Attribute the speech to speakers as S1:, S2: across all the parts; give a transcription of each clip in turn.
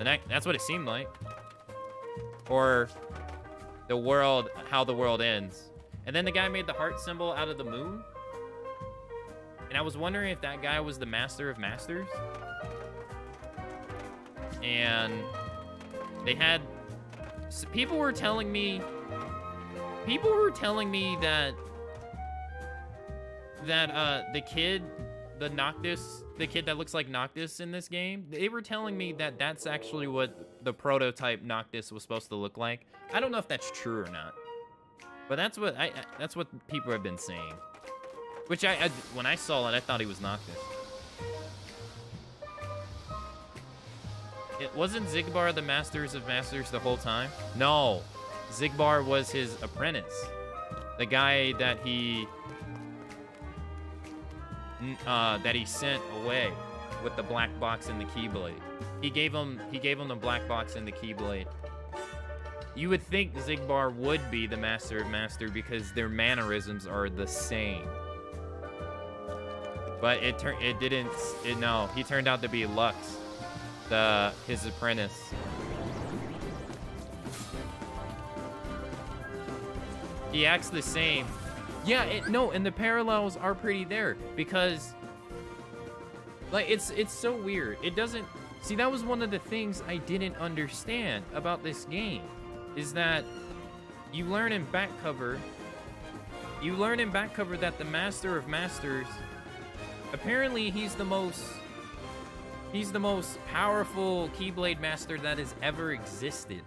S1: That's what it seemed like. Or the world, how the world ends. And then the guy made the heart symbol out of the moon. And I was wondering if that guy was the master of masters. And they had, people were telling me that the kid, the kid that looks like Noctis in this game, they were telling me that that's actually what the prototype Noctis was supposed to look like. I don't know if that's true or not, but that's what people have been saying. Which when I saw it, I thought he was Noctis. It wasn't Xigbar the Masters of Masters the whole time? No, Xigbar was his apprentice. The guy that he sent away with the black box and the Keyblade. He gave him the black box and the Keyblade. You would think Xigbar would be the Master of Master because their mannerisms are the same. But no, he turned out to be Lux, his apprentice. He acts the same. Yeah, and the parallels are pretty there because, like, it's so weird. It doesn't, see, that was one of the things I didn't understand about this game, is that you learn in back cover that the Master of Masters, apparently he's the most powerful Keyblade Master that has ever existed.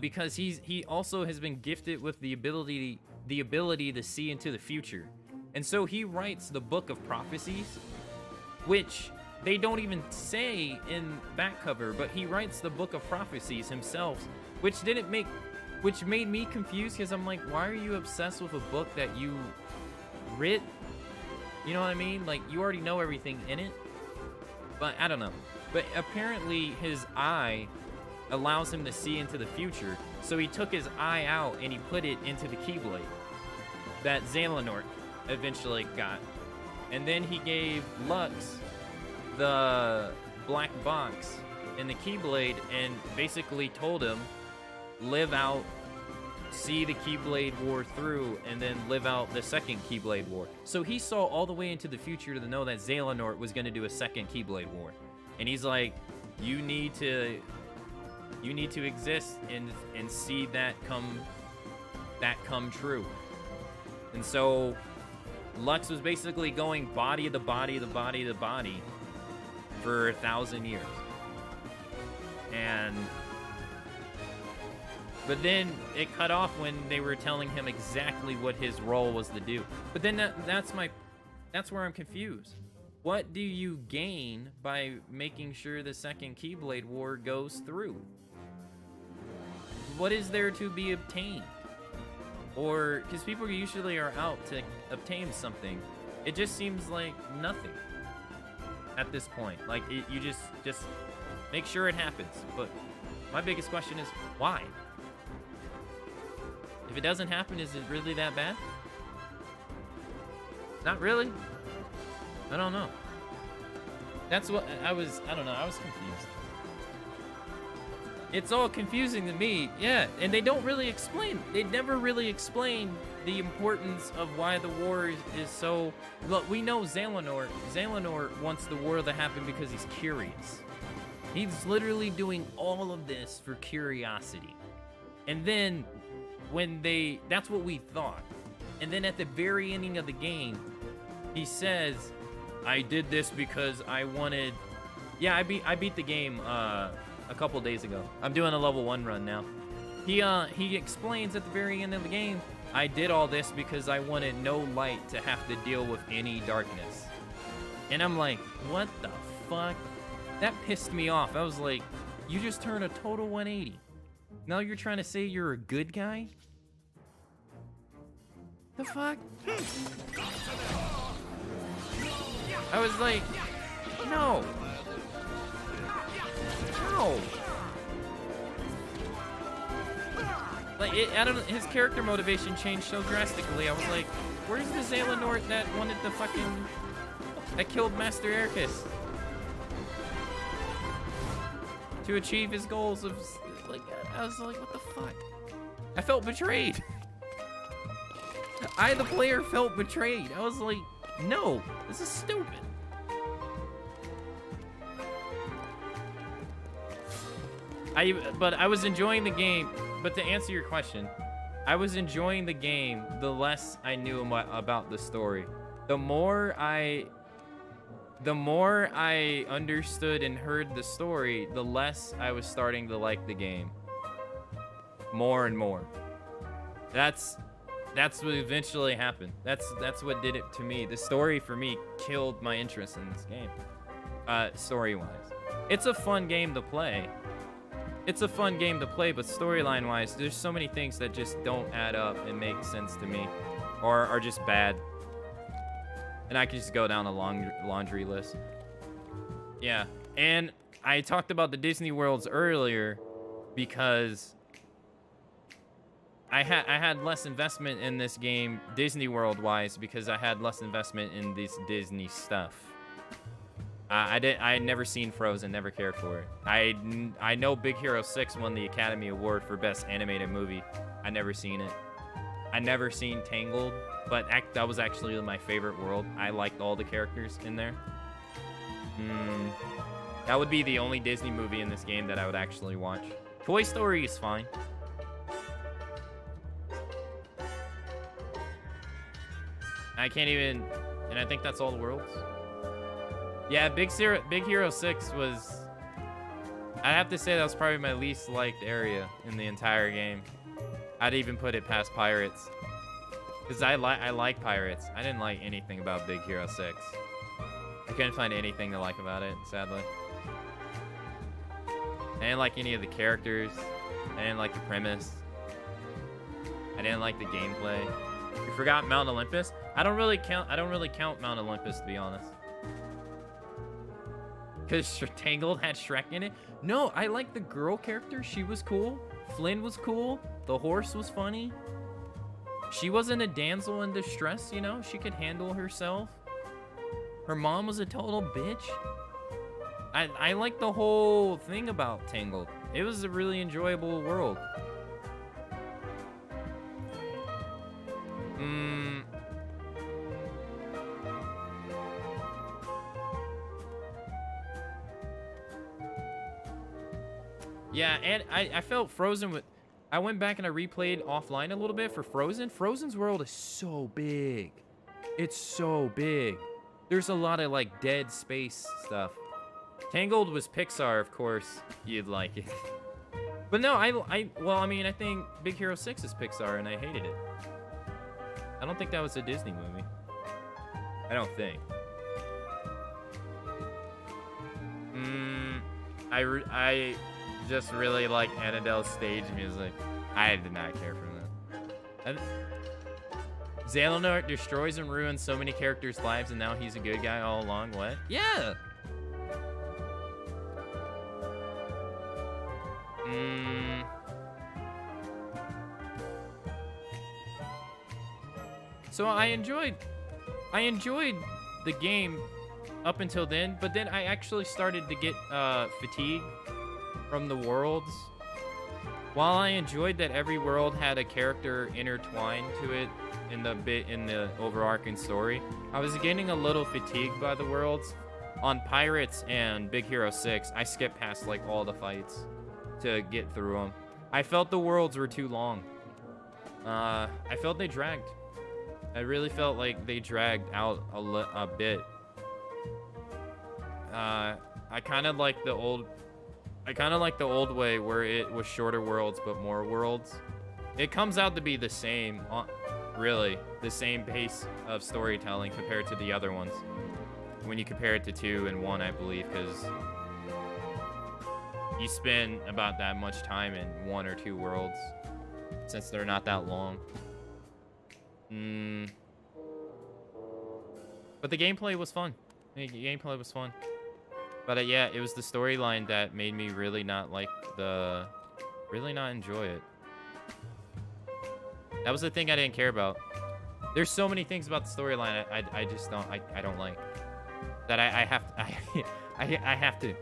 S1: Because he also has been gifted with the ability to see into the future. And so he writes the Book of Prophecies, which they don't even say in back cover, but he writes the Book of Prophecies himself, which made me confused, because I'm like, why are you obsessed with a book that you writ? You know what I mean? Like, you already know everything in it. But I don't know. But apparently his eye allows him to see into the future. So he took his eye out and he put it into the Keyblade that Xehanort eventually got. And then he gave Lux the black box and the Keyblade and basically told him, live out, see the Keyblade War through, and then live out the second Keyblade War. So he saw all the way into the future to know that Xehanort was going to do a second Keyblade War. And he's like, you need to exist and see that come true. And so Lux was basically going body to body to body to body for 1,000 years. But then it cut off when they were telling him exactly what his role was to do. But then that's where I'm confused. What do you gain by making sure the second Keyblade War goes through? What is there to be obtained? Or, because people usually are out to obtain something, it just seems like nothing at this point. Like, you just make sure it happens. But my biggest question is, why? If it doesn't happen, is it really that bad? Not really. I don't know. That's what I don't know, I was confused. It's all confusing to me, yeah, and they don't really explain. They never really explain the importance of why the war is so... Look, we know Xehanort wants the war to happen because he's curious. He's literally doing all of this for curiosity. And then, that's what we thought. And then at the very ending of the game, he says, I did this because I wanted... Yeah, I beat the game, a couple days ago. I'm doing a level 1 run now. He explains at the very end of the game, I did all this because I wanted no light to have to deal with any darkness. And I'm like, what the fuck? That pissed me off. I was like, you just turned a total 180. Now you're trying to say you're a good guy? The fuck? I was like, no. No. Like, I don't know, his character motivation changed so drastically. I was like, where's the Xehanort that wanted the fucking... that killed Master Ericus? to achieve his goals of, like, I was like, what the fuck? I felt betrayed. I, the player, felt betrayed. I was like, no, this is stupid. But I was enjoying the game. But to answer your question, I was enjoying the game the less I knew about the story. The more I understood and heard the story, the less I was starting to like the game. More and more. That's what eventually happened. That's what did it to me. The story for me killed my interest in this game. Story-wise. It's a fun game to play. It's a fun game to play, but storyline-wise, there's so many things that just don't add up and make sense to me, or are just bad. And I can just go down a laundry list. Yeah, and I talked about the Disney Worlds earlier because I had less investment in this game, Disney World-wise, because I had less investment in this Disney stuff. I had never seen Frozen, never cared for it. I know Big Hero 6 won the Academy Award for Best Animated Movie. I never seen it. I never seen Tangled, but that was actually my favorite world. I liked all the characters in there. That would be the only Disney movie in this game that I would actually watch. Toy Story is fine. I can't even, and I think that's all the worlds. Yeah, Big Hero 6 was, I have to say that was probably my least liked area in the entire game. I'd even put it past Pirates. Because I like Pirates. I didn't like anything about Big Hero 6. I couldn't find anything to like about it, sadly. I didn't like any of the characters. I didn't like the premise. I didn't like the gameplay. You forgot Mount Olympus? I don't really count Mount Olympus, to be honest. Because Tangled had Shrek in it? No, I like the girl character. She was cool. Flynn was cool. The horse was funny. She wasn't a damsel in distress, you know? She could handle herself. Her mom was a total bitch. I like the whole thing about Tangled. It was a really enjoyable world. Yeah, and I felt Frozen with... I went back and I replayed offline a little bit for Frozen. Frozen's world is so big. It's so big. There's a lot of, like, dead space stuff. Tangled was Pixar, of course. You'd like it. But no, well, I mean, I think Big Hero 6 is Pixar, and I hated it. I don't think that was a Disney movie. I don't think. I just really like Annabelle's stage music. I did not care for that. Xehanort destroys and ruins so many characters' lives, and now he's a good guy all along. What? Yeah. So I enjoyed the game up until then, but then I actually started to get fatigue from the worlds. While I enjoyed that every world had a character intertwined to it in the overarching story, I was getting a little fatigued by the worlds. On Pirates and Big Hero 6, I skipped past like all the fights to get through them. I felt the worlds were too long. I felt they dragged. I really felt like they dragged out a bit. I kind of like the old way where it was shorter worlds but more worlds. It comes out to be the same, really, the same pace of storytelling compared to the other ones. When you compare it to 2 and 1, I believe, because you spend about that much time in 1 or 2 worlds since they're not that long. But the gameplay was fun. But yeah, it was the storyline that made me really not enjoy it. That was the thing I didn't care about. There's so many things about the storyline I just don't like. That I have to.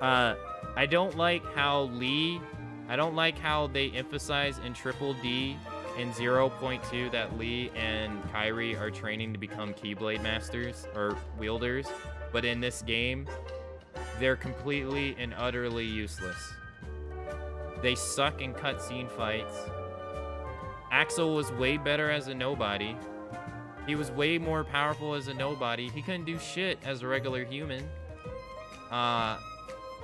S1: I don't like how I don't like how they emphasize in Triple D in 0.2 that Lee and Kyrie are training to become Keyblade Masters or wielders, but in this game, they're completely and utterly useless. They suck in cutscene fights. Axel was way better as a nobody. He was way more powerful as a nobody. He couldn't do shit as a regular human.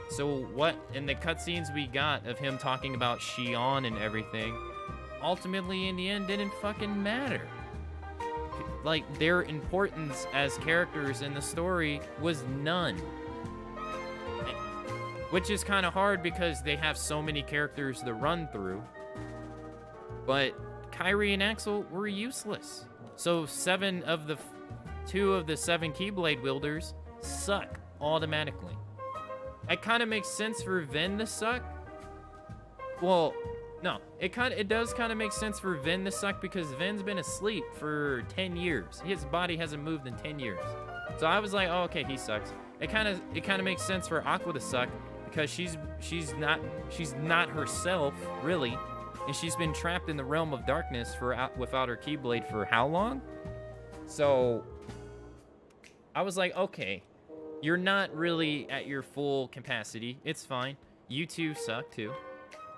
S1: So what in the cutscenes we got of him talking about Xion and everything, ultimately in the end didn't fucking matter. Like, their importance as characters in the story was none. Which is kind of hard because they have so many characters to run through. But Kyrie and Axel were useless. So 2 of the 7 Keyblade wielders suck automatically. It kind of makes sense for Vin to suck. Well, no, it does kind of make sense for Vin to suck because Vin's been asleep for 10 years. His body hasn't moved in 10 years. So I was like, oh, okay, he sucks. It kind of makes sense for Aqua to suck because she's not herself really, and she's been trapped in the realm of darkness without her Keyblade for how long? So I was like, okay, you're not really at your full capacity. It's fine. You two suck too.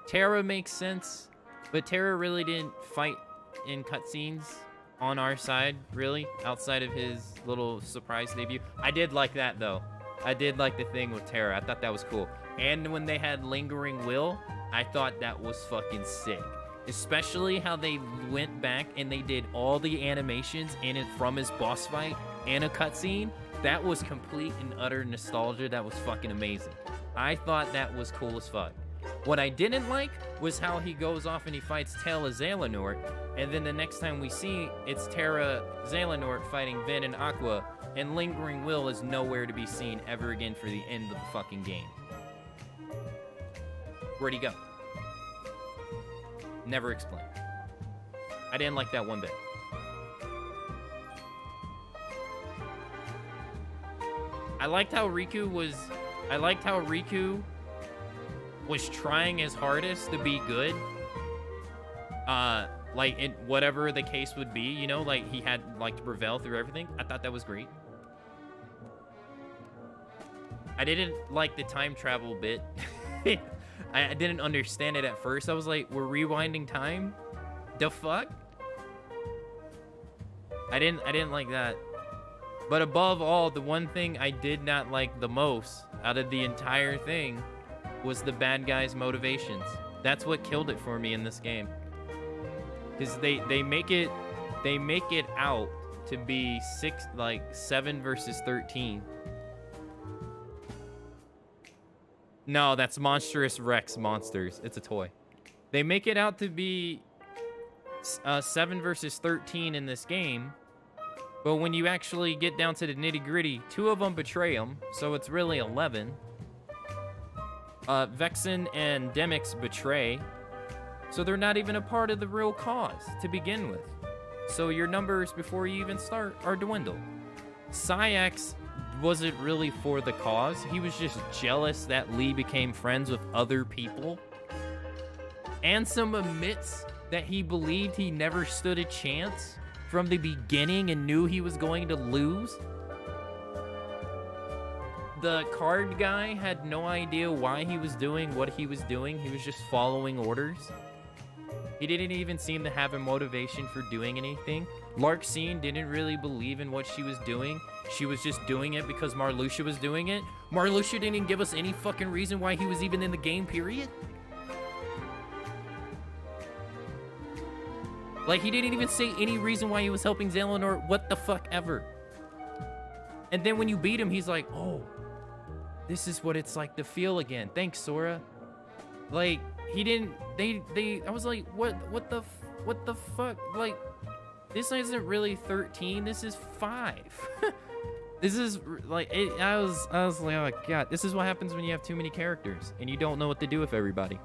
S1: Terra makes sense, but Terra really didn't fight in cutscenes on our side, really, outside of his little surprise debut. I did like that, though. I did like the thing with Terra. I thought that was cool. And when they had Lingering Will, I thought that was fucking sick. Especially how they went back and they did all the animations in it from his boss fight and a cutscene. That was complete and utter nostalgia. That was fucking amazing. I thought that was cool as fuck. What I didn't like was how he goes off and he fights Tail of Xehanort, and then the next time we see, it's Terra Xehanort fighting Vin and Aqua, and Lingering Will is nowhere to be seen ever again for the end of the fucking game. Where'd he go? Never explained. I didn't like that one bit. I liked how Riku was trying his hardest to be good. Like, in whatever the case would be, you know, like, he had, like, to prevail through everything. I thought that was great. I didn't like the time travel bit. I didn't understand it at first. I was like, we're rewinding time? The fuck? I didn't like that. But above all, the one thing I did not like the most out of the entire thing was the bad guys' motivations. That's what killed it for me in this game. Because they make it out to be 7 versus 13. No, that's Monstrous Rex Monsters. It's a toy. They make it out to be 7 versus 13 in this game. But when you actually get down to the nitty-gritty, 2 of them betray them, so it's really 11. Vexen and Demyx betray, so they're not even a part of the real cause to begin with. So your numbers before you even start are dwindled. Sayax wasn't really for the cause. He was just jealous that Lee became friends with other people. Ansem admits that he believed he never stood a chance from the beginning and knew he was going to lose. The card guy had no idea why he was doing what he was doing. He was just following orders. He didn't even seem to have a motivation for doing anything. Larxene didn't really believe in what she was doing. She was just doing it because Marluxia was doing it. Marluxia didn't even give us any fucking reason why he was even in the game, period. Like, he didn't even say any reason why he was helping Xehanort, what the fuck ever. And then when you beat him, he's like, oh, this is what it's like to feel again. Thanks, Sora. Like, he didn't, I was like, what the fuck? Like, this isn't really 13, this is 5. This is, like, I was like, oh god, this is what happens when you have too many characters, and you don't know what to do with everybody.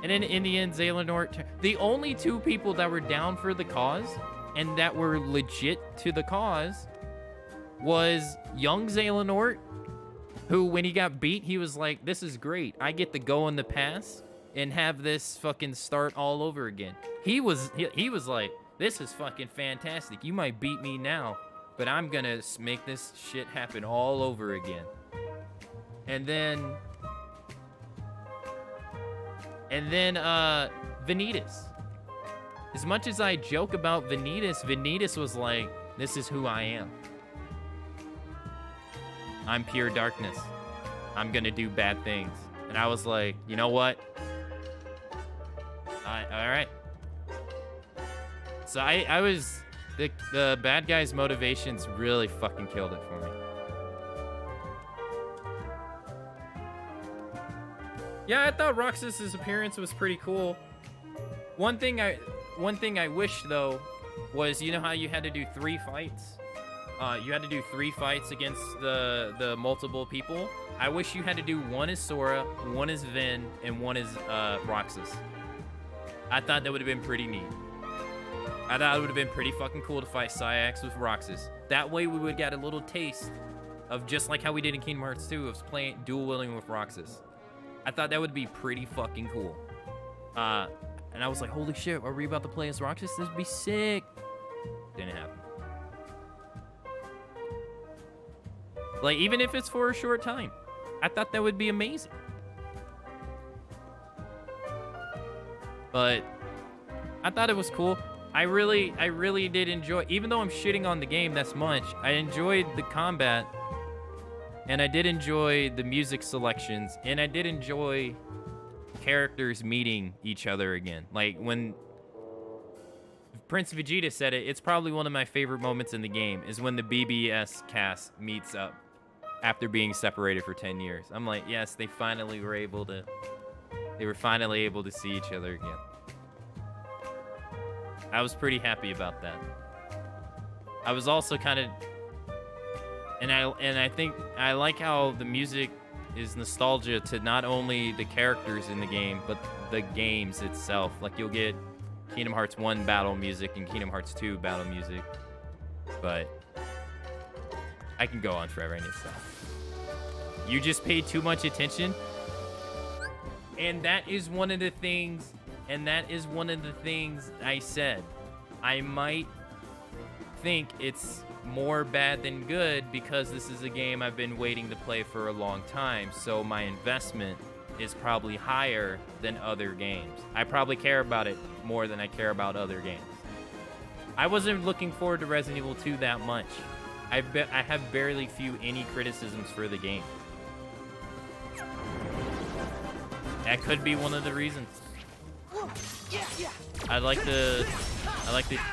S1: And then in the end, Xehanort, the only 2 people that were down for the cause and that were legit to the cause was young Xehanort, who, when he got beat, he was like, this is great. I get to go in the past and have this fucking start all over again. He was like, this is fucking fantastic. You might beat me now, but I'm gonna make this shit happen all over again. And then Vanitas. As much as I joke about Vanitas was like, this is who I am. I'm pure darkness. I'm gonna do bad things. And I was like, you know what? All right. So I was, the bad guy's motivations really fucking killed it for me. Yeah, I thought Roxas's appearance was pretty cool. One thing I wish though was, you know how you had to do 3 fights? You had to do 3 fights against the multiple people. I wish you had to do 1 as Sora, 1 as Vin, and 1 as Roxas. I thought that would have been pretty neat. I thought it would have been pretty fucking cool to fight Sayax with Roxas. That way we would have got a little taste of just like how we did in Kingdom Hearts 2 of playing dual wielding with Roxas. I thought that would be pretty fucking cool. And I was like, holy shit, are we about to play as Roxas? This would be sick. Didn't happen. Like, even if it's for a short time, I thought that would be amazing. But I thought it was cool. I really did enjoy, even though I'm shitting on the game this much, I enjoyed the combat, and I did enjoy the music selections, and I did enjoy characters meeting each other again. Like, when Prince Vegeta said it, it's probably one of my favorite moments in the game, is when the BBS cast meets up after being separated for 10 years. I'm like, yes, they were finally able to see each other again. I was pretty happy about that. I was also kind of, and I think I like how the music is nostalgia to not only the characters in the game, but the games itself. Like, you'll get Kingdom Hearts 1 battle music and Kingdom Hearts 2 battle music, but I can go on forever and itself. You just paid too much attention, and that is one of the things. And that is one of the things I said. I might think it's more bad than good because this is a game I've been waiting to play for a long time. So my investment is probably higher than other games. I probably care about it more than I care about other games. I wasn't looking forward to Resident Evil 2 that much. I have barely any criticisms for the game. That could be one of the reasons. I like to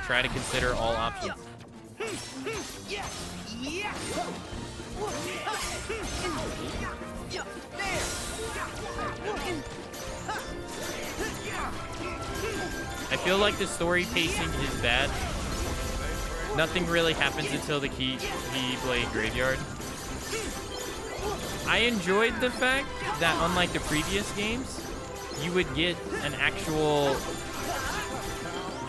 S1: try to consider all options. I feel like the story pacing is bad. Nothing really happens until the Keyblade Graveyard. I enjoyed the fact that, unlike the previous games, you would get an actual,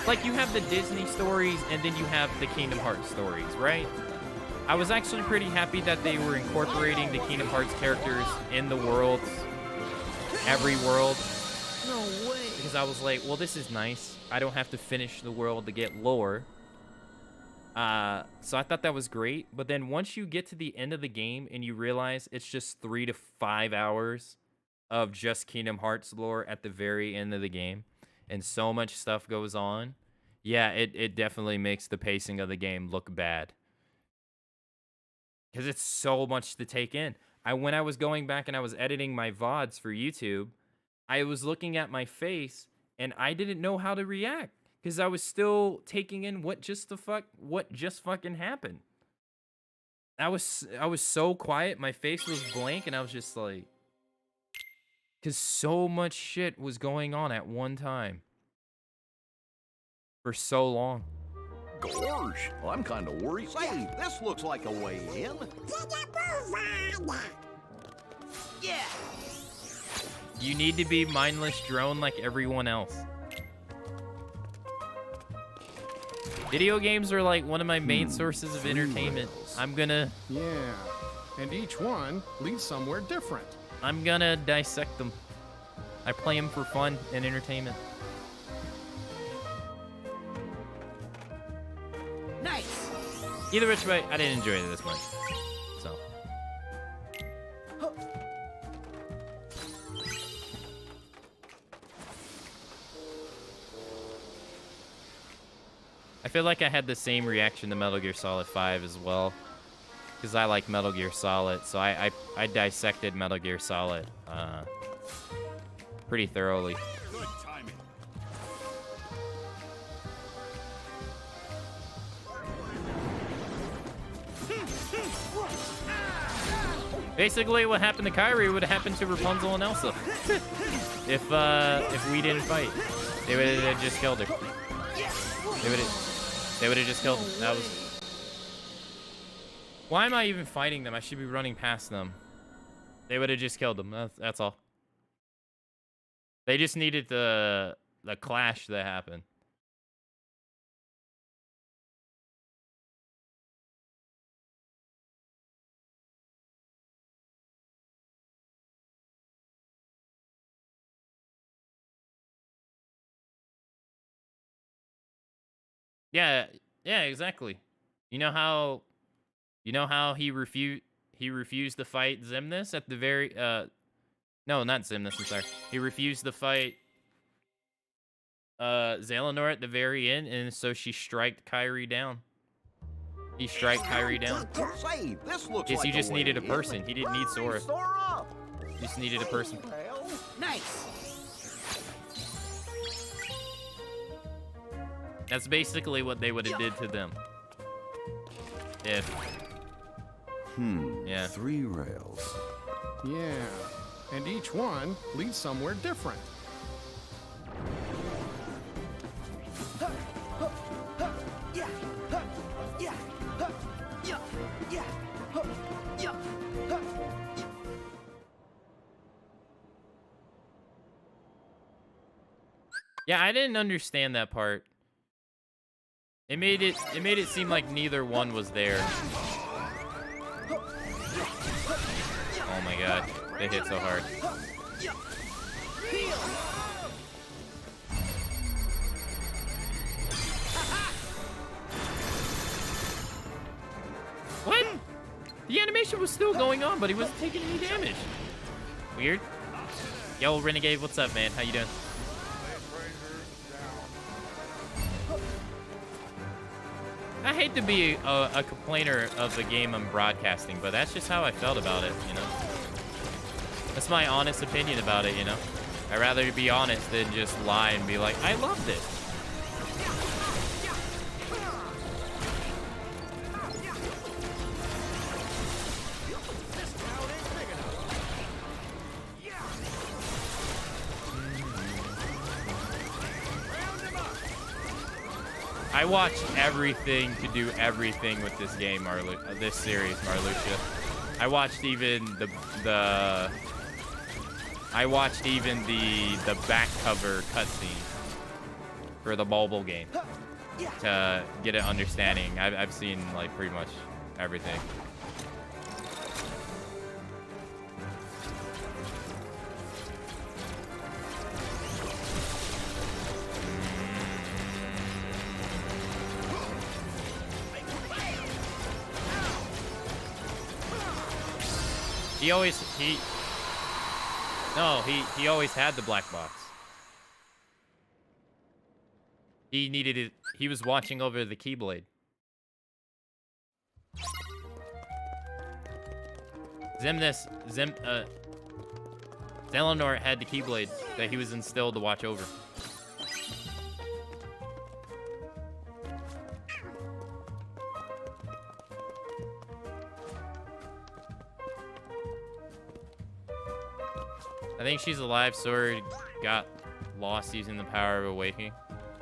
S1: like, you have the Disney stories and then you have the Kingdom Hearts stories, right? I was actually pretty happy that they were incorporating the Kingdom Hearts characters in the worlds, every world. No way. Because I was like, well, this is nice. I don't have to finish the world to get lore. So I thought that was great. But then once you get to the end of the game and you realize it's just 3 to 5 hours of just Kingdom Hearts lore at the very end of the game, and so much stuff goes on, yeah, it definitely makes the pacing of the game look bad. Because it's so much to take in. When I was going back and I was editing my VODs for YouTube, I was looking at my face, and I didn't know how to react. Because I was still taking in what just fucking happened. I was so quiet, my face was blank, and I was just like, because so much shit was going on at one time. For so long.
S2: Gosh, well, I'm kind of worried. Say, this looks like a way in.
S3: Yeah.
S1: You need to be mindless drone like everyone else. Video games are like one of my main sources of entertainment. I'm gonna
S4: Yeah, and each one leads somewhere different.
S1: dissect them. I play them for fun and entertainment.
S3: Nice.
S1: Either which way, I didn't enjoy it this much. So. I feel like I had the same reaction to Metal Gear Solid 5 as well. Because I like Metal Gear Solid, so I dissected Metal Gear Solid pretty thoroughly.
S2: Good timing.
S1: Basically, what happened to Kyrie would have happened to Rapunzel and Elsa. If we didn't fight, they would have just killed her. They would have just killed them. That was. Why am I even fighting them? I should be running past them. They would have just killed them. That's all. They just needed the clash that happened. Yeah, yeah, exactly. You know how he refused to fight Xemnas at the very no, not Xemnas, I'm sorry. He refused to fight Xehanort at the very end, and so she striked Kyrie down. He striked Kyrie down.
S2: Say, this looks
S1: Yes,
S2: like
S1: he just
S2: a way
S1: needed a
S2: in.
S1: person. He didn't need Sora.
S2: Hurry, Sora.
S1: He just needed a person.
S2: Well,
S3: Nice.
S1: That's basically what they would have did to them. If yeah.
S2: 3 rails.
S4: Yeah, and each one leads somewhere different.
S3: Yeah. Yeah. Yeah. Yeah. Yeah.
S1: Yeah, I didn't understand that part. It made it seem like neither one was there. Oh my god, they hit so hard. What? The animation was still going on, but he wasn't taking any damage. Weird. Yo, Renegade, what's up, man? How you doing? I hate to be a complainer of the game I'm broadcasting, but that's just how I felt about it, you know? That's my honest opinion about it, you know? I'd rather be honest than just lie and be like, I loved it. I watched everything to do everything with this game, this series, Marluxia. I watched even the back cover cutscene for the mobile game to get an understanding. I've seen like pretty much everything. He always had the black box. He needed it. He was watching over the Keyblade. Xehanort had the Keyblade that he was instilled to watch over. I think she's alive. Sora got lost using the power of awakening.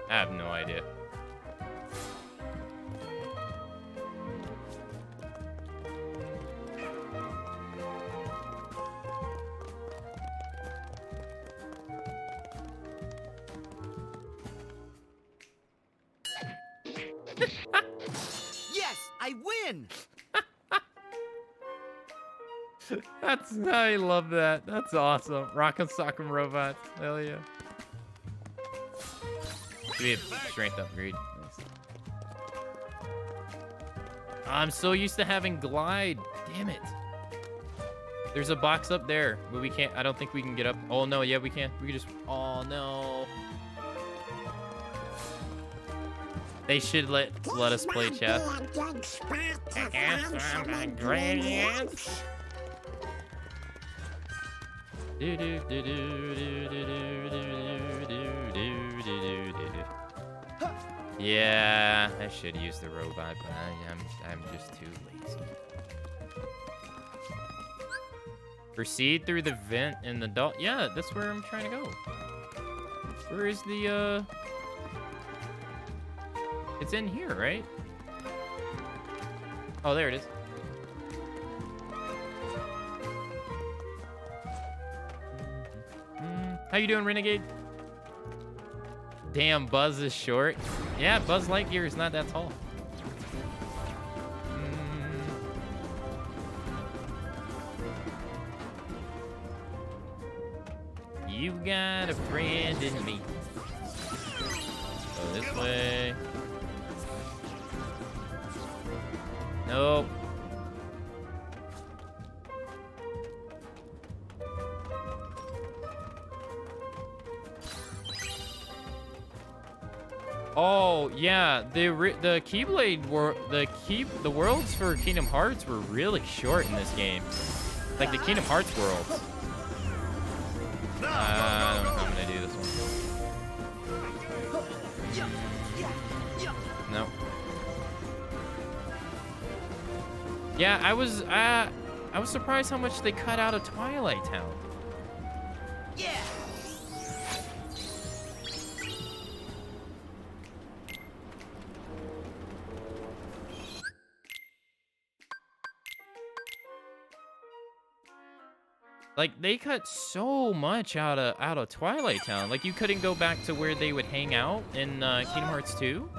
S1: I have no idea.
S3: Yes, I win.
S1: I love that. That's awesome. Rock'em Sock'em Robots. Hell yeah. Give me a strength upgrade. Nice. I'm so used to having glide. Damn it. There's a box up there, but we can't. I don't think we can get up. Oh no, yeah, we can. We can just. Oh no. They should let us play chess. Ingredients. Yeah, I should use the robot, but I'm just too lazy. Proceed through the vent in the doll. Yeah, that's where I'm trying to go. Where is the It's in here, right? Oh, there it is. How you doing, Renegade? Damn, Buzz is short. Yeah, Buzz Lightyear is not that tall. You got a friend in me. Go this way. Nope. Oh yeah, the Keyblade the worlds for Kingdom Hearts were really short in this game, like the Kingdom Hearts worlds. I don't know how I'm gonna do this one. No. Yeah, I was surprised how much they cut out of Twilight Town.
S3: Yeah.
S1: Like they cut so much out of Twilight Town. Like you couldn't go back to where they would hang out in Kingdom Hearts 2.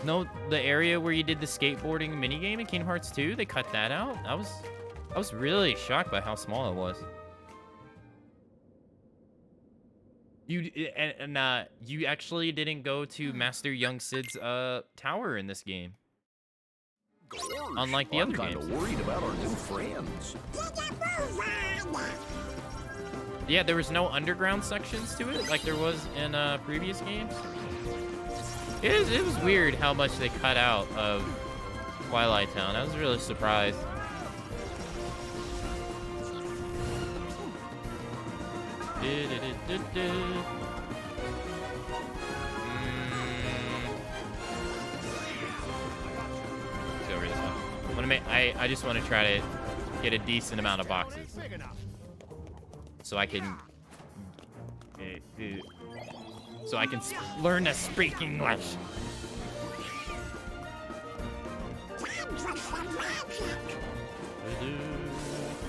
S1: No, the area where you did the skateboarding minigame in Kingdom Hearts 2, they cut that out. I was really shocked by how small it was. You actually didn't go to Master Young Sid's tower in this game.
S2: Gorge.
S1: Unlike the other games.
S2: I'm kind of worried about our new friends.
S1: Yeah, there was no underground sections to it like there was in previous games. It was weird how much they cut out of Twilight Town. I was really surprised. Let's go over this one. I just want to try to get a decent amount of boxes, so I can learn to speak English.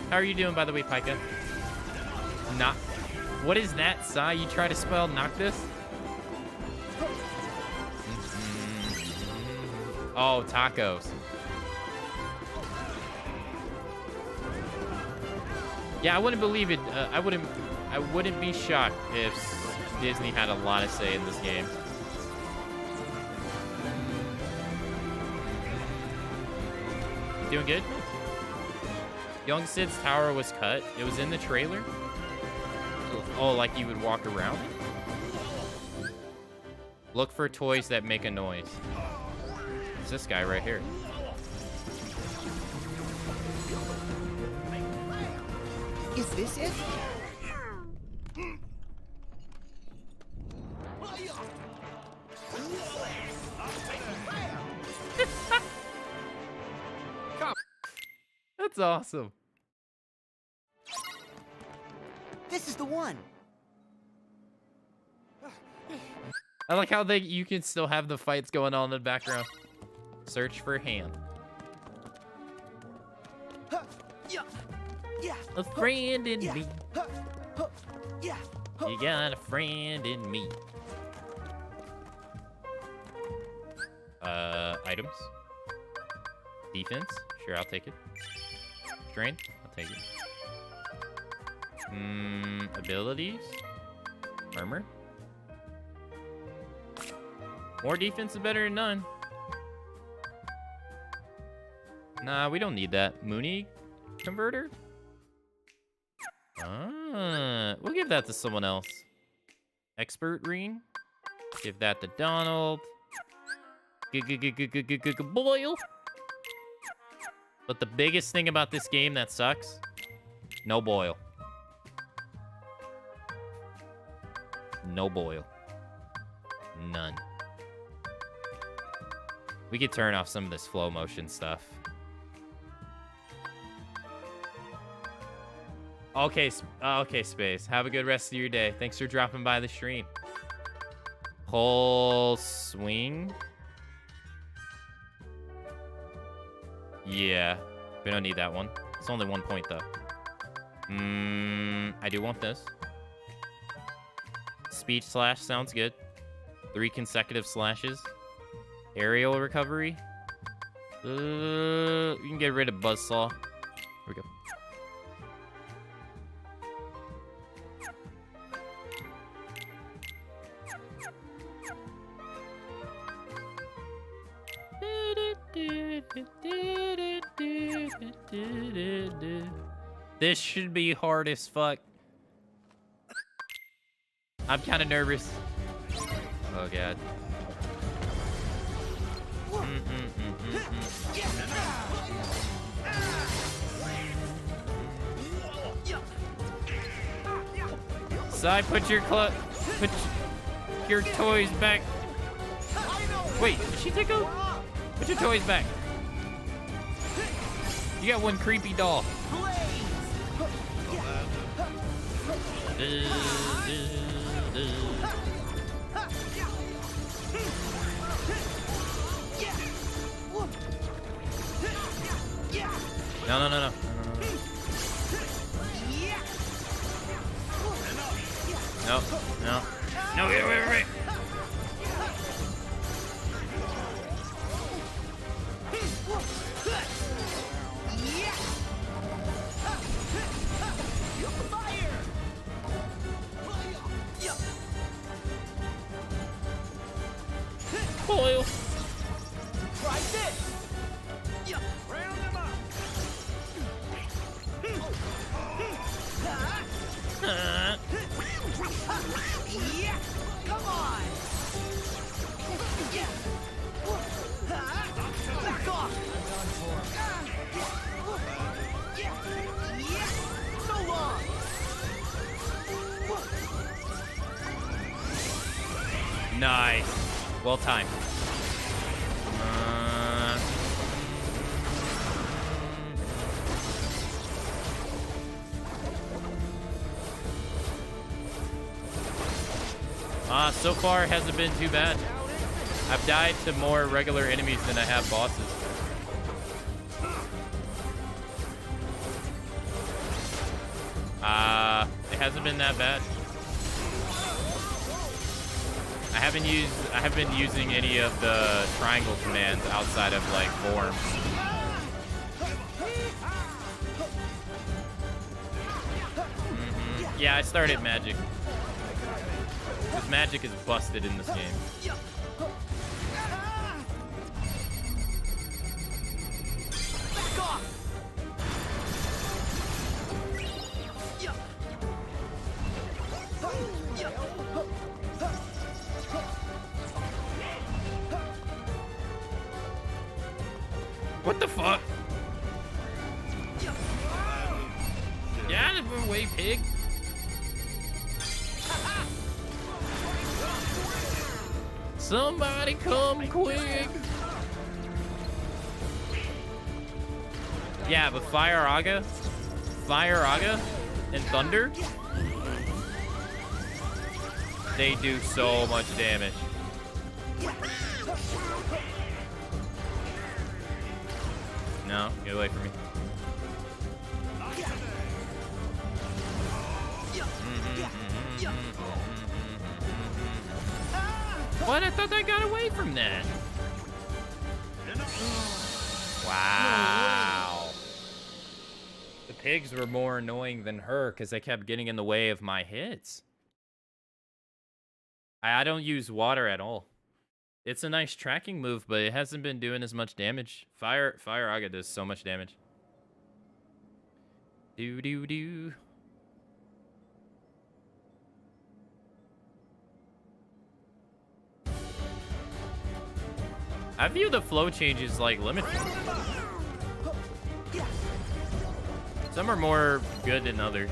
S1: How are you doing, by the way, Pika? Not. What is that, Sai? You try to spell Noctis? Oh, tacos. Yeah, I wouldn't believe it. I wouldn't be shocked if Disney had a lot of say in this game. Doing good? Young Sid's tower was cut. It was in the trailer. Oh, like you would walk around? Look for toys that make a noise. It's this guy right here.
S3: Is this it?
S1: That's awesome.
S3: This is the one.
S1: I like how you can still have the fights going on in the background. Search for hand. A friend in me. You got a friend in me. Items. Defense. Sure, I'll take it. Drain? I'll take it. Abilities? Armor? More defense is better than none. Nah, we don't need that. Mooney converter? We'll give that to someone else. Expert ring? Give that to Donald. Boyle. But the biggest thing about this game that sucks, no Boyle. No Boyle. None. We could turn off some of this flow motion stuff. Okay, okay, Space. Have a good rest of your day. Thanks for dropping by the stream. Whole swing. Yeah, we don't need that one. It's only 1 point, though. I do want this. Speed slash sounds good. 3 consecutive slashes. Aerial recovery. You can get rid of Buzzsaw. Here we go. This should be hard as fuck. I'm kind of nervous. Oh god. Sai, put your toys back. Wait, did she take a? Put your toys back. You got one creepy doll. No. No, wait. Boyle.
S3: Try this.
S2: Round them up.
S3: Come on. Back off. So long.
S1: Nice. Well timed. So far it hasn't been too bad. I've died to more regular enemies than I have bosses. It hasn't been that bad. I haven't been using any of the triangle commands outside of like forms. Yeah, I started magic. Because magic is busted in this game.
S3: Back off.
S1: What the fuck? Get out of the way, pig. Somebody come quick. Yeah, but Fire Aga and Thunder, they do so much damage. No, get away from me. What? I thought I got away from that. Wow. pigs were more annoying than her because they kept getting in the way of my hits. I don't use water at all. It's a nice tracking move, but it hasn't been doing as much damage. Fire Aga does so much damage. Do. I view the flow changes like limit. Some are more good than others.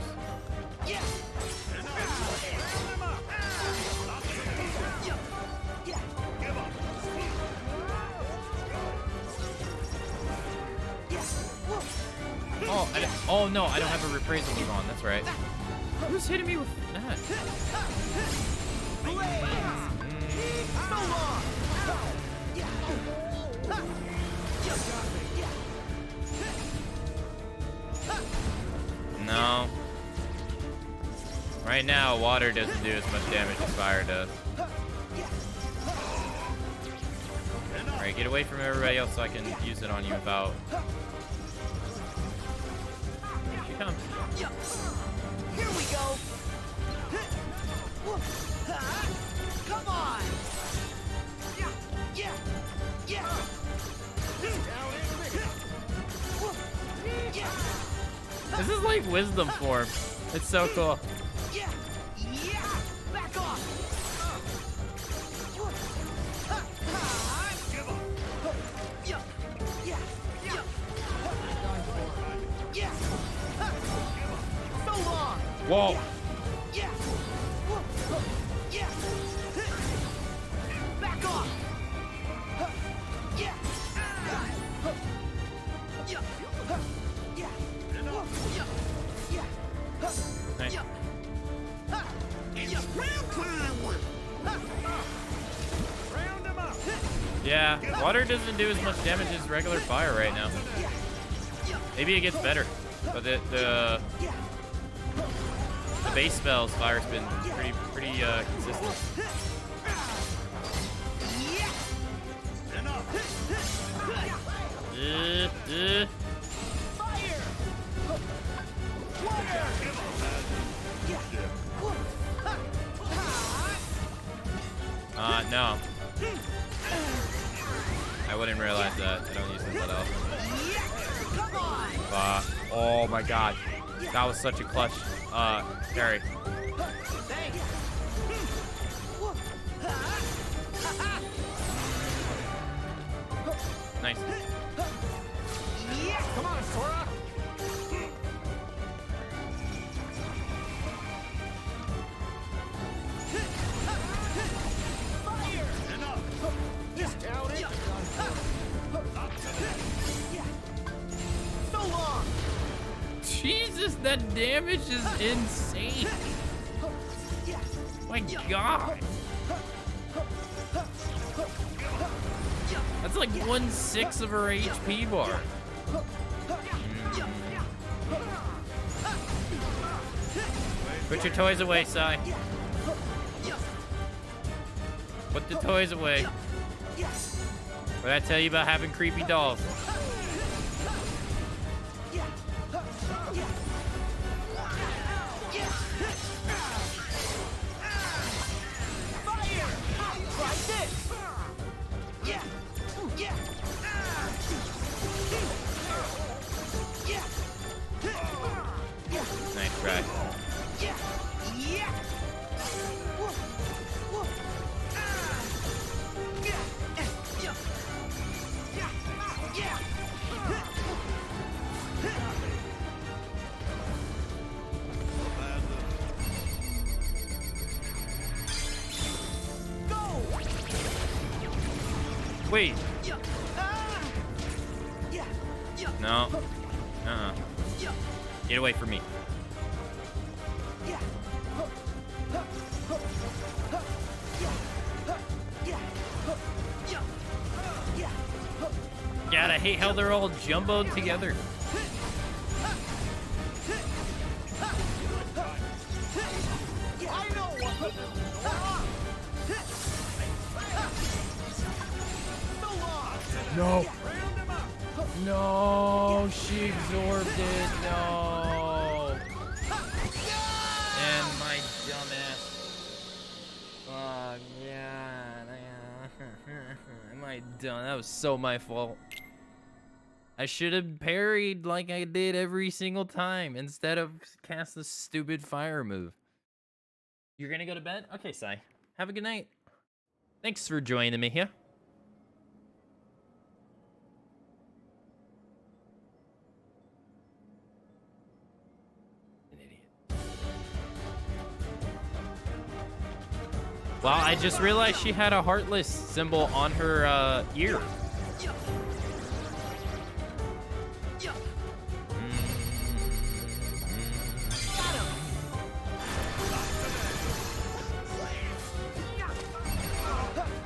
S1: Oh no, I don't have a reprisal move on. That's right. Who's hitting me with that? No. Right now, water doesn't do as much damage as fire does. Alright, get away from everybody else so I can use it on you without... Here she comes.
S3: Here we go. Come on. Yeah.
S1: This is like wisdom form. It's so cool.
S3: Yeah. Back off. Yeah. So long.
S1: Whoa.
S3: Yeah. Back off. Yeah.
S1: Nice. Yeah, water doesn't do as much damage as regular fire right now. Maybe it gets better, but the base spells fire's been pretty consistent. No. I wouldn't realize that. I don't use them that often. Oh my god. That was such a clutch carry. Nice.
S3: Come on, Sora.
S1: Jesus, that damage is insane. My god. That's like 1/6 of her HP bar. Put your toys away, Sai. Put the toys away. What did I tell you about having creepy dolls? Nice try. Wait. No. Get away from me. God, I hate how they're all jumboed together. No. No, she absorbed it. No. dumbass. Oh, God. Am I done? That was so my fault. I should have parried like I did every single time instead of cast the stupid fire move. You're gonna go to bed? Okay, Sai. Have a good night. Thanks for joining me here. An idiot. Wow, I just realized she had a heartless symbol on her ear.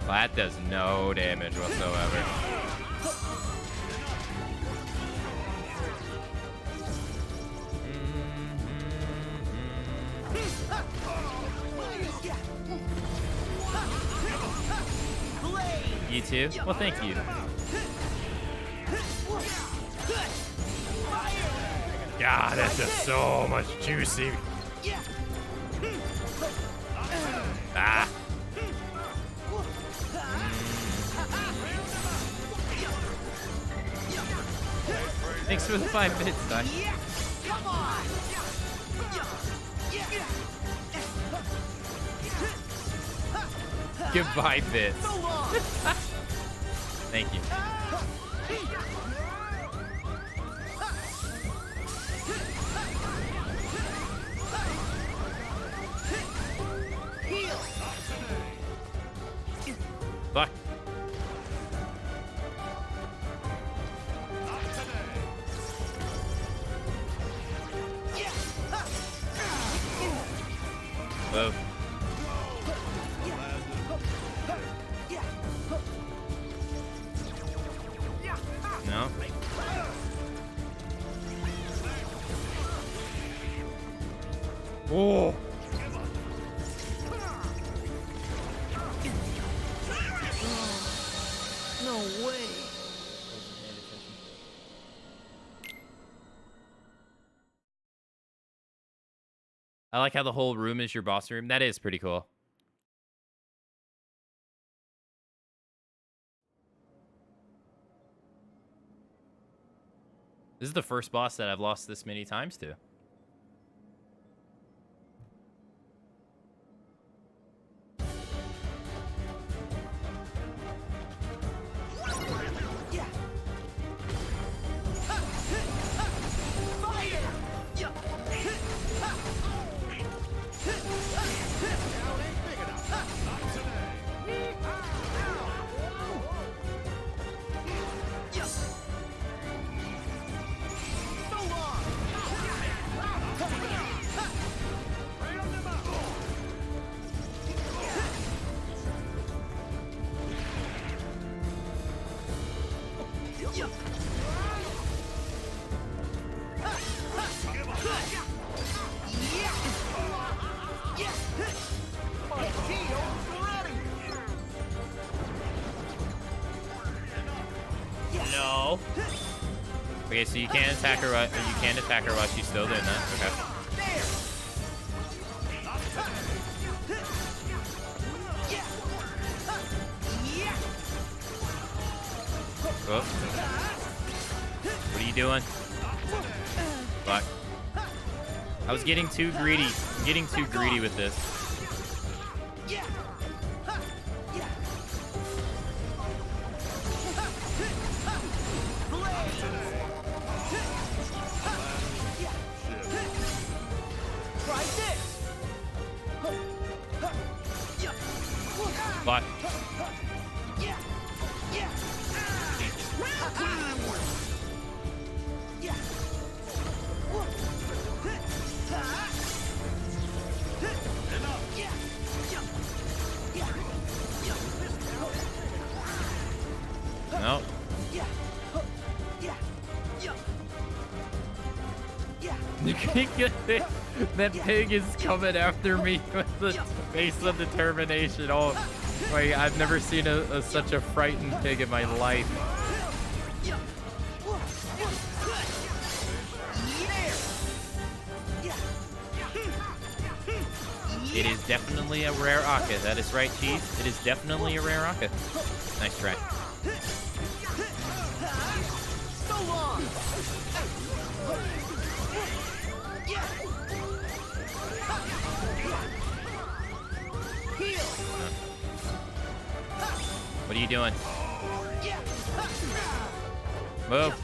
S1: Well, that does no damage whatsoever. You too? Well, thank you. God, that's just so much juicy. Ah. Thanks for the 5 minutes, Doc.
S3: Come on.
S1: Goodbye, bits.
S3: So long.
S1: Thank you.
S3: Heal.
S1: Fuck. Whoa. No. Oh.
S3: No way.
S1: I like how the whole room is your boss room. That is pretty cool. This is the first boss that I've lost this many times to. No. Okay, so you can't attack her. You can't attack her while she's still doing that. Okay. Oh. What are you doing? Fuck. I was getting too greedy. I'm getting too greedy with this. Fuck. No. You can't get it. That pig is coming after me with the face of determination. Oh, wait, I've never seen such a frightened pig in my life. It is definitely a rare Akka. That is right, Cheese. It is definitely a rare Akka. Nice try.
S3: So long. Heal.
S1: What are you doing? Move.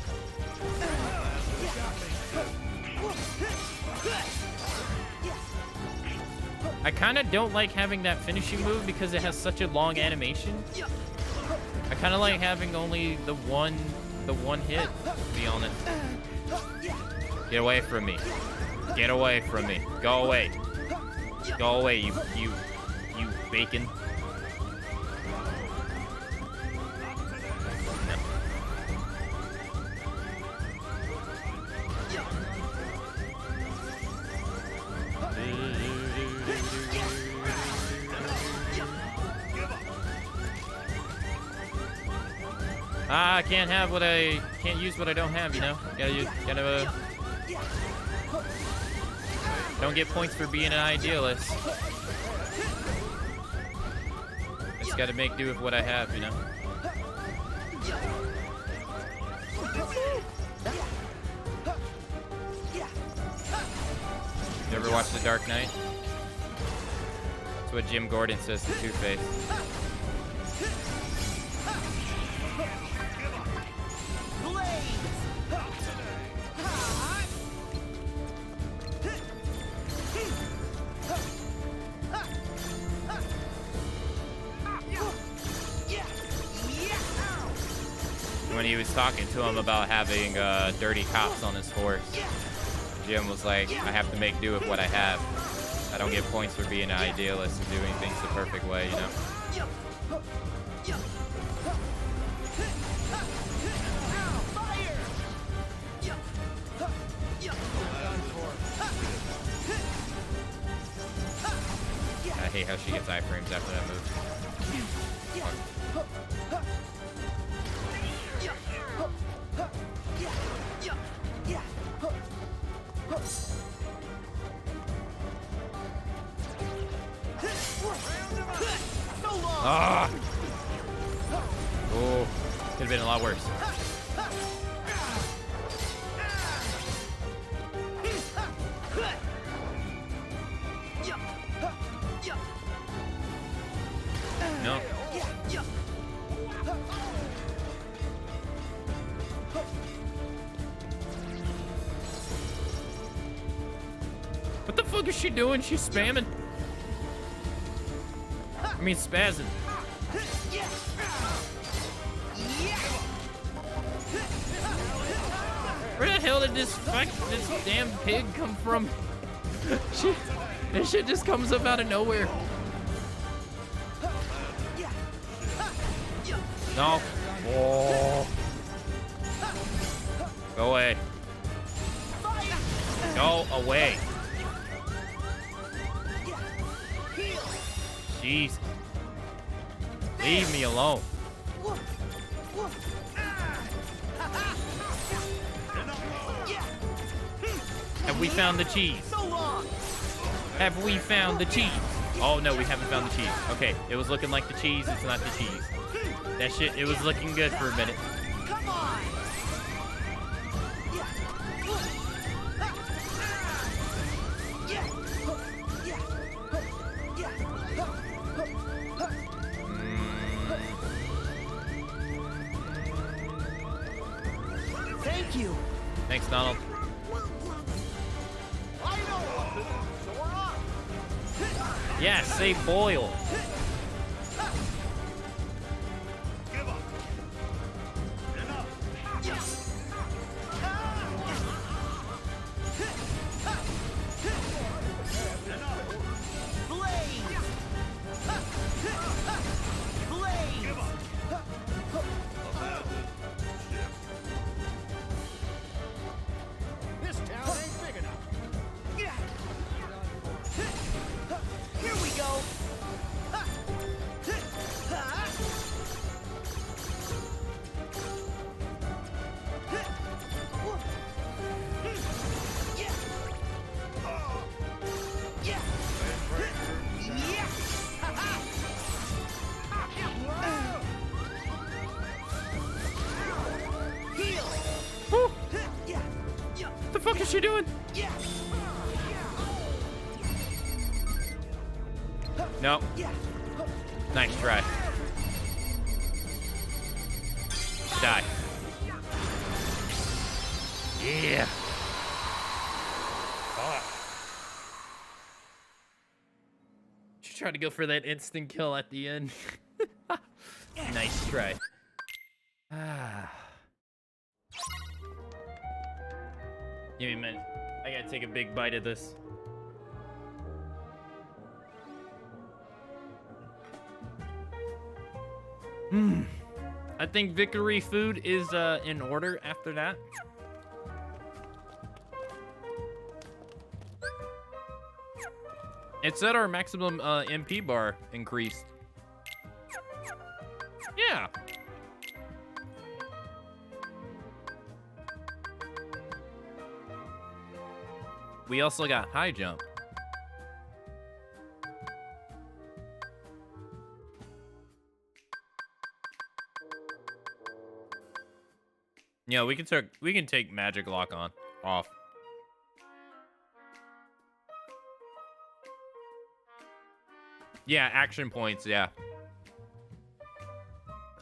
S1: I kind of don't like having that finishing move because it has such a long animation. I kind of like having only the one hit, to be honest. Get away from me. Get away from me. Go away. Go away, you bacon. I can't use what I don't have, you know? Gotta don't get points for being an idealist. Just gotta make do with what I have, you know? You ever watch The Dark Knight? That's what Jim Gordon says to Two-Face. When he was talking to him about having dirty cops on his horse, Jim was like, I have to make do with what I have. I don't get points for being an idealist and doing things the perfect way, you know? I hate how she gets iframes after that move. Ah! Oh, could have been a lot worse. No. What the fuck is she doing? She's spamming. I mean, spazzing. Where the hell did this damn pig come from? This shit just comes up out of nowhere. No. Oh. Go away. Go away. Jeez. Leave me alone. Have we found the cheese? Have we found the cheese? Oh no, we haven't found the cheese. Okay, it was looking like the cheese. It's not the cheese. That shit, it was looking good for a minute.
S3: Come on. Thank you.
S1: Thanks, Donald. Yeah, say boil. what you're doing?
S3: Yeah.
S1: No.
S3: Yeah.
S1: Nice try. Die. Yeah. Just try to go for that instant kill at the end. Nice try. Give me a minute. I gotta take a big bite of this. I think victory food is in order after that. It said our maximum MP bar increased. Yeah. We also got high jump. Yeah, we can take magic lock on off. Yeah, action points, yeah.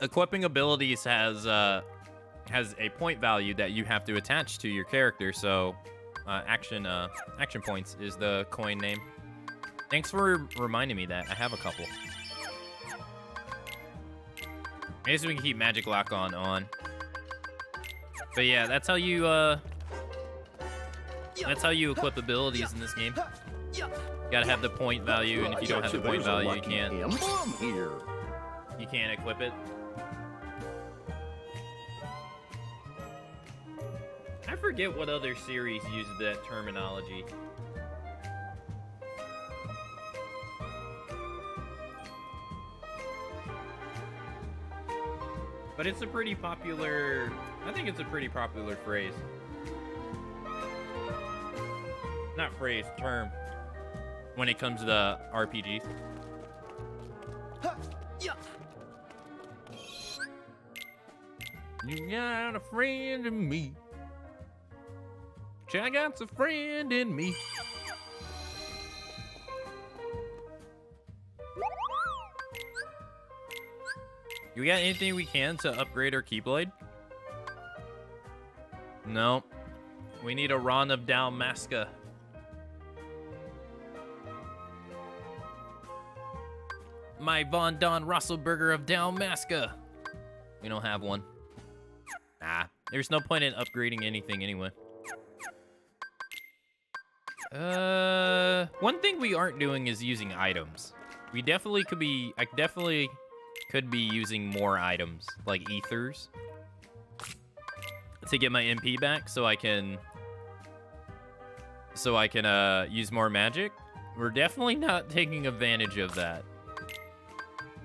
S1: Equipping abilities has a point value that you have to attach to your character, so action points is the coin name. Thanks for reminding me that. I have a couple. I guess we can keep magic lock on. But yeah, that's how you equip abilities in this game. Gotta have the point value, and if you don't have the point value, you can't equip it. I forget what other series uses that terminology. But it's a pretty popular... I think it's a pretty popular phrase. Not phrase, term. When it comes to the RPGs. You got a friend in me. I got a friend in me. We got anything we can to upgrade our Keyblade? No. We need a Ron of Dalmasca. My Von Don Rosselberger of Dalmasca. We don't have one. Nah, there's no point in upgrading anything anyway. One thing we aren't doing is using items. We definitely could be, I definitely could be using more items, like ethers, to get my MP back so I can use more magic. We're definitely not taking advantage of that.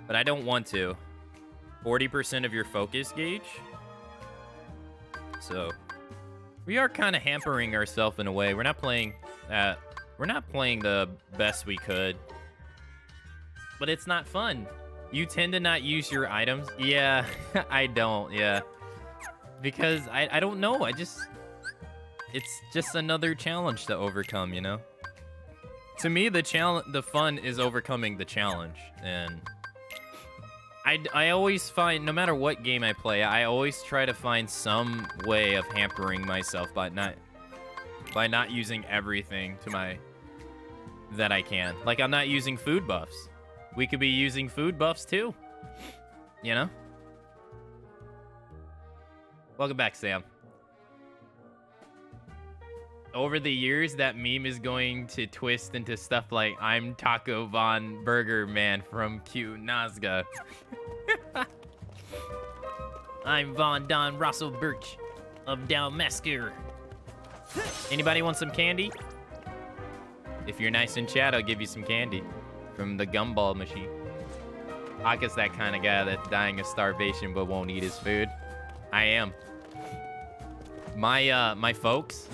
S1: But I don't want to. 40% of your focus gauge. So we are kind of hampering ourselves in a way. We're not playing the best we could. But it's not fun. You tend to not use your items. Yeah, I don't, yeah. Because I don't know, it's just another challenge to overcome, you know? To me, the fun is overcoming the challenge, and I always find, no matter what game I play, I always try to find some way of hampering myself by not using everything that I can. Like, I'm not using food buffs. We could be using food buffs too, you know? Welcome back, Sam. Over the years, that meme is going to twist into stuff like, I'm Taco Von Burger Man from Q Nazca. I'm Von Don Russell Birch of Dalmasca. Anybody want some candy? If you're nice in chat, I'll give you some candy from the gumball machine. Aka's that kind of guy that's dying of starvation but won't eat his food. I am. My folks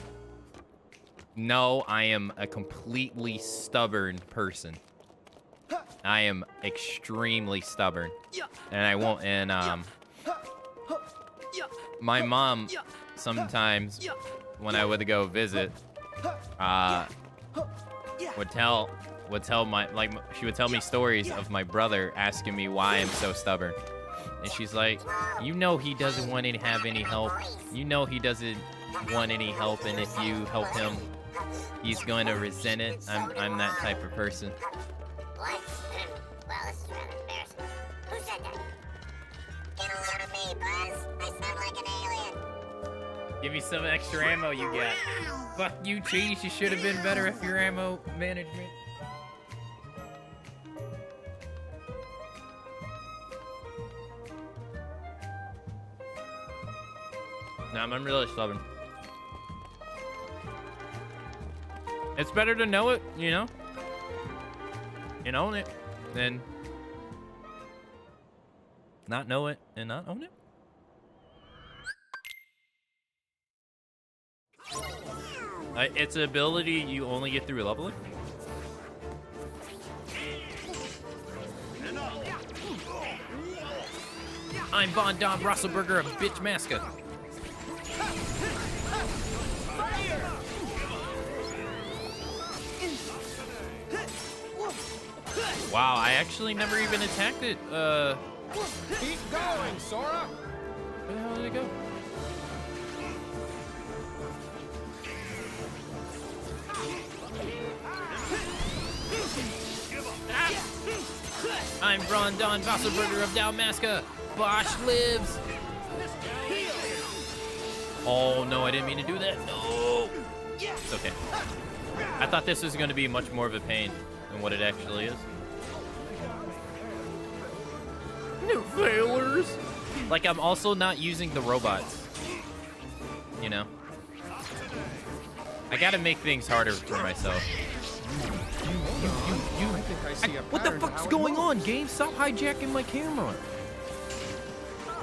S1: know I am a completely stubborn person. I am extremely stubborn, and I won't. And my mom sometimes when I would go visit, would tell she would tell me stories of my brother asking me why I'm so stubborn. And she's like, you know he doesn't want to have any help. You know he doesn't want any help, and if you help him, he's going to resent it. I'm that type of person.
S5: What? Well, this is rather embarrassing. Who said that? Get a load of me, Buzz. I sound like an alien.
S1: Give me some extra ammo you got. Fuck you, Cheese. You should have been better at your ammo management. Nah, I'm really stubborn. It's better to know it, you know? And own it, than not know it and not own it. It's an ability you only get through leveling. I'm Von Dom Rosselberger of Bitch Maska. Wow, I actually never even attacked it.
S4: Keep going, Sora.
S1: Where the hell did it go? I'm Rondon Vasselberger of Dalmasca. Bosch lives. Oh no, I didn't mean to do that. No. It's okay. I thought this was going to be much more of a pain than what it actually is. New failures. Like, I'm also not using the robots. You know? I gotta make things harder for myself.
S4: I think I see a
S1: What the
S4: pattern to
S1: fuck's
S4: how it
S1: going
S4: moves.
S1: on, game? Stop hijacking my camera.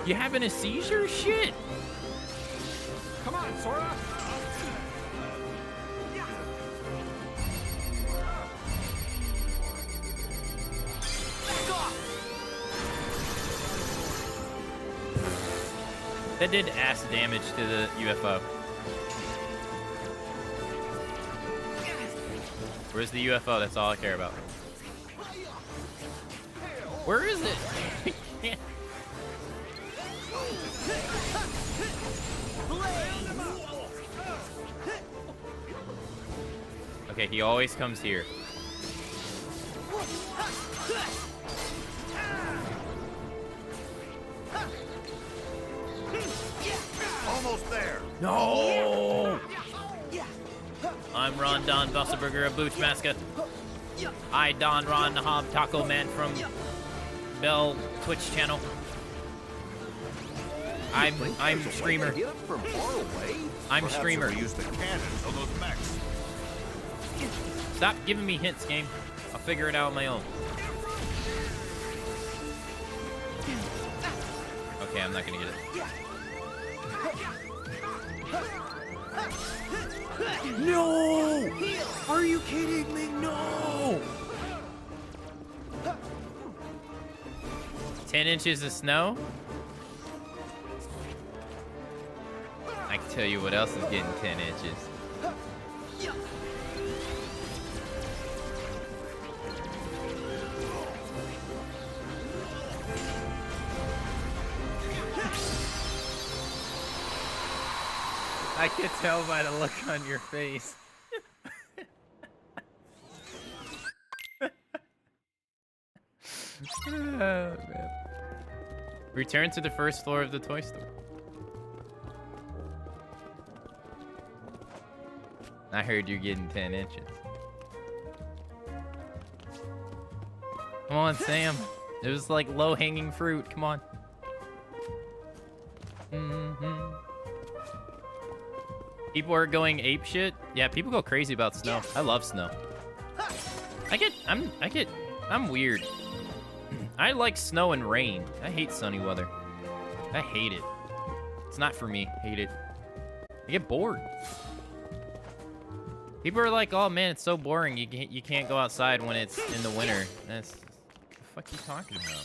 S1: You having a seizure? Shit.
S4: Come on, Sora.
S1: That did ass damage to the UFO. Where's the UFO? That's all I care about. Where is it? Okay, he always comes here.
S2: Almost there.
S1: No! I'm Ron Don Busselberger of Booch Maska. I Don Ron Hob Taco Man from Bell Twitch channel. I'm streamer.
S2: Hit it from far away.
S1: I'm
S2: Perhaps
S1: streamer.
S2: if we use the cannons on those mechs.
S1: Stop giving me hints, game. I'll figure it out on my own. Okay, I'm not gonna get it. No! Are you kidding me? No! 10 inches of snow? I can tell you what else is getting 10 inches. I can tell by the look on your face. Oh, man. Return to the first floor of the toy store. I heard you're getting 10 inches. Come on, Sam. It was like low-hanging fruit. Come on. People are going ape shit. Yeah, people go crazy about snow. I love snow. I'm weird. I like snow and rain. I hate sunny weather. I hate it. It's not for me. Hate it. I get bored. People are like, "Oh man, it's so boring. You can't go outside when it's in the winter." That's what the fuck are you talking about?